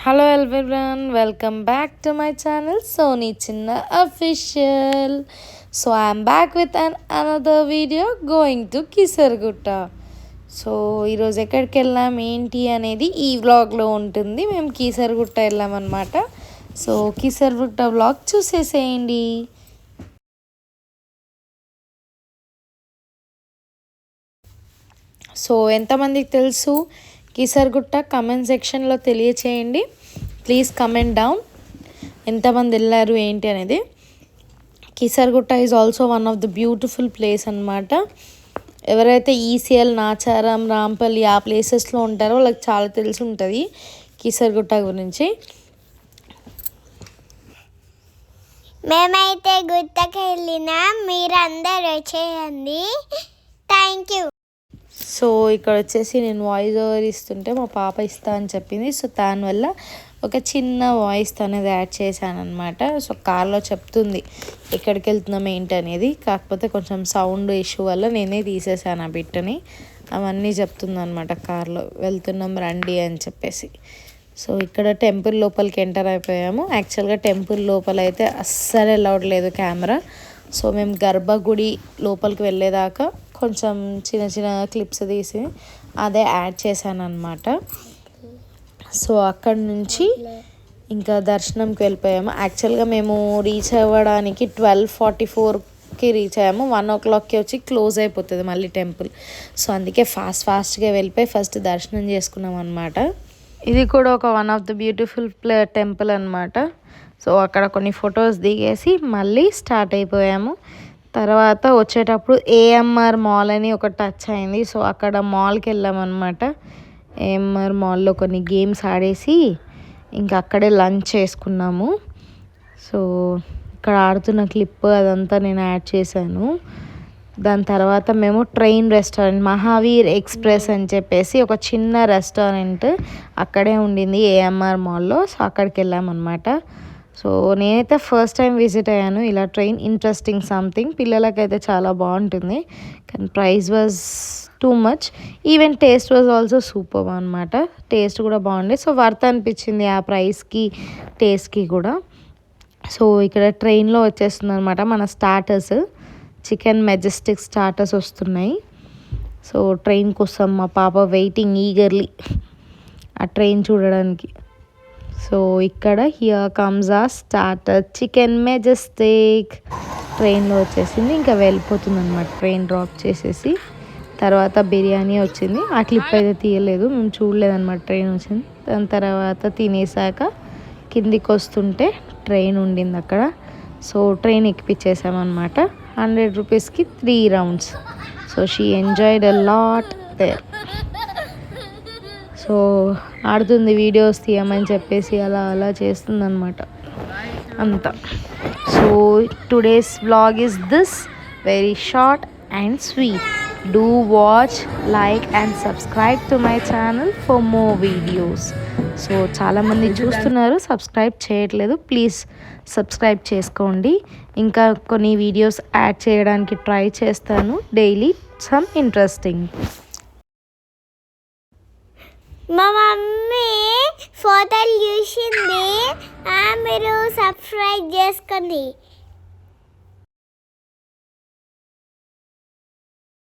Hello everyone, welcome back to my channel Sony Chinna Official. So I am back with another video going to Kisargutta. So ఈరోజు ఎక్కడికి వెళ్ళాం ఏంటి అనేది ఈ వ్లాగ్లో ఉంటుంది. మేము కీసరగుట్ట వెళ్ళామన్నమాట. సో కీసరగుట్ట వ్లాగ్ చూసేసేయండి. సో ఎంతమందికి తెలుసు కీసరగుట్ట కమెంట్ సెక్షన్లో తెలియచేయండి. ప్లీజ్ కమెంట్ డౌన్ ఎంతమంది వెళ్ళారు ఏంటి అనేది. Keesaragutta is also one of the beautiful place అన్నమాట. ఎవరైతే ఈసీఎల్ నాచారం రాంపల్లి ఆ ప్లేసెస్లో ఉంటారో వాళ్ళకి చాలా తెలిసి ఉంటుంది కీసరగుట్ట గురించి. మేమైతే గుట్టకి వెళ్ళినా మీరందరూ వచ్చేయండి. Thank you. సో ఇక్కడ వచ్చేసి నేను వాయిస్ ఓవర్ ఇస్తుంటే మా పాప ఇస్తా అని చెప్పింది. సో దానివల్ల ఒక చిన్న వాయిస్ అనేది యాడ్ చేశాను అనమాట. సో కార్లో చెప్తుంది ఎక్కడికి వెళ్తున్నాం ఏంటి అనేది. కాకపోతే కొంచెం సౌండ్ ఇష్యూ వల్ల నేనే తీసేసాను ఆ బిట్ని. అవన్నీ చెప్తుంది అనమాట కార్లో వెళ్తున్నాం రండి అని చెప్పేసి. సో ఇక్కడ టెంపుల్ లోపలికి ఎంటర్ అయిపోయాము. యాక్చువల్గా టెంపుల్ లోపల అయితే అస్సలు అలౌడ్ లేదు కెమెరా. సో మేము గర్భగుడి లోపలికి వెళ్ళేదాకా కొంచెం చిన్న చిన్న క్లిప్స్ తీసి అదే యాడ్ చేశాను అనమాట. సో అక్కడి నుంచి ఇంకా దర్శనంకి వెళ్ళిపోయాము. యాక్చువల్గా మేము రీచ్ అవ్వడానికి 12:44కి రీచ్ అయ్యాము. 1 o'clockకి వచ్చి క్లోజ్ అయిపోతుంది మళ్ళీ టెంపుల్. సో అందుకే ఫాస్ట్గా వెళ్ళిపోయి ఫస్ట్ దర్శనం చేసుకున్నాం అనమాట. ఇది కూడా ఒక one of the beautiful temple అనమాట. సో అక్కడ కొన్ని ఫొటోస్ దిగేసి మళ్ళీ స్టార్ట్ అయిపోయాము. తర్వాత వచ్చేటప్పుడు ఏఎంఆర్ మాల్ అని ఒక టచ్ అయింది. సో అక్కడ మాల్కి వెళ్ళామన్నమాట. ఏఎంఆర్ మాల్లో కొన్ని గేమ్స్ ఆడేసి ఇంకా అక్కడే లంచ్ చేసుకున్నాము. సో ఇక్కడ ఆడుతున్న క్లిప్ అదంతా నేను యాడ్ చేశాను. దాని తర్వాత మేము ట్రైన్ రెస్టారెంట్ మహావీర్ ఎక్స్ప్రెస్ అని చెప్పేసి ఒక చిన్న రెస్టారెంట్ అక్కడే ఉండింది ఏఎంఆర్ మాల్లో. సో అక్కడికి వెళ్ళామన్నమాట. సో నేనైతే ఫస్ట్ టైం విజిట్ అయ్యాను ఇలా ట్రైన్. Interesting something. పిల్లలకైతే చాలా బాగుంటుంది. కానీ price was too much. Even taste was also super అనమాట. టేస్ట్ కూడా బాగుండే. సో వర్త్ అనిపించింది ఆ ప్రైస్కి టేస్ట్కి కూడా. సో ఇక్కడ ట్రైన్లో వచ్చేస్తుంది అనమాట మన స్టార్టర్స్. చికెన్ మెజెస్టిక్ స్టార్టర్స్ వస్తున్నాయి. సో ట్రైన్ కోసం మా పాప వెయిటింగ్ ఈగర్లీ ఆ ట్రైన్ చూడడానికి. సో ఇక్కడ హియర్ కమ్స్ ఆ స్టార్టర్ చికెన్ మెజెస్టిక్. ట్రైన్లో వచ్చేసింది. ఇంకా వెళ్ళిపోతుంది అనమాట ట్రైన్ డ్రాప్ చేసేసి. తర్వాత బిర్యానీ వచ్చింది. ఆ క్లిప్ అయితే తీయలేదు, మేము చూడలేదన్నమాట. ట్రైన్ వచ్చింది. దాని తర్వాత తినేసాక కిందికి వస్తుంటే ట్రైన్ ఉండింది అక్కడ. So train ఎక్కిపించేసామన్నమాట. 100 రూపీస్కి 3 rounds. So she enjoyed a lot there. So ఆడుతుంది వీడియోస్ తీయమని చెప్పేసి అలా అలా చేస్తుంది అనమాట అంతా. So today's vlog is this, very short and sweet. Do watch, like and subscribe to my channel for more videos. So చాలామంది చూస్తున్నారు, సబ్స్క్రైబ్ చేయట్లేదు. ప్లీజ్ సబ్స్క్రైబ్ చేసుకోండి. ఇంకా కొన్ని వీడియోస్ యాడ్ చేయడానికి ట్రై చేస్తాను డైలీ, సమ్ ఇంట్రెస్టింగ్. మా మమ్మీ ఫోటోలు చూసింది. మీరు సబ్స్క్రైబ్ చేసుకోండి.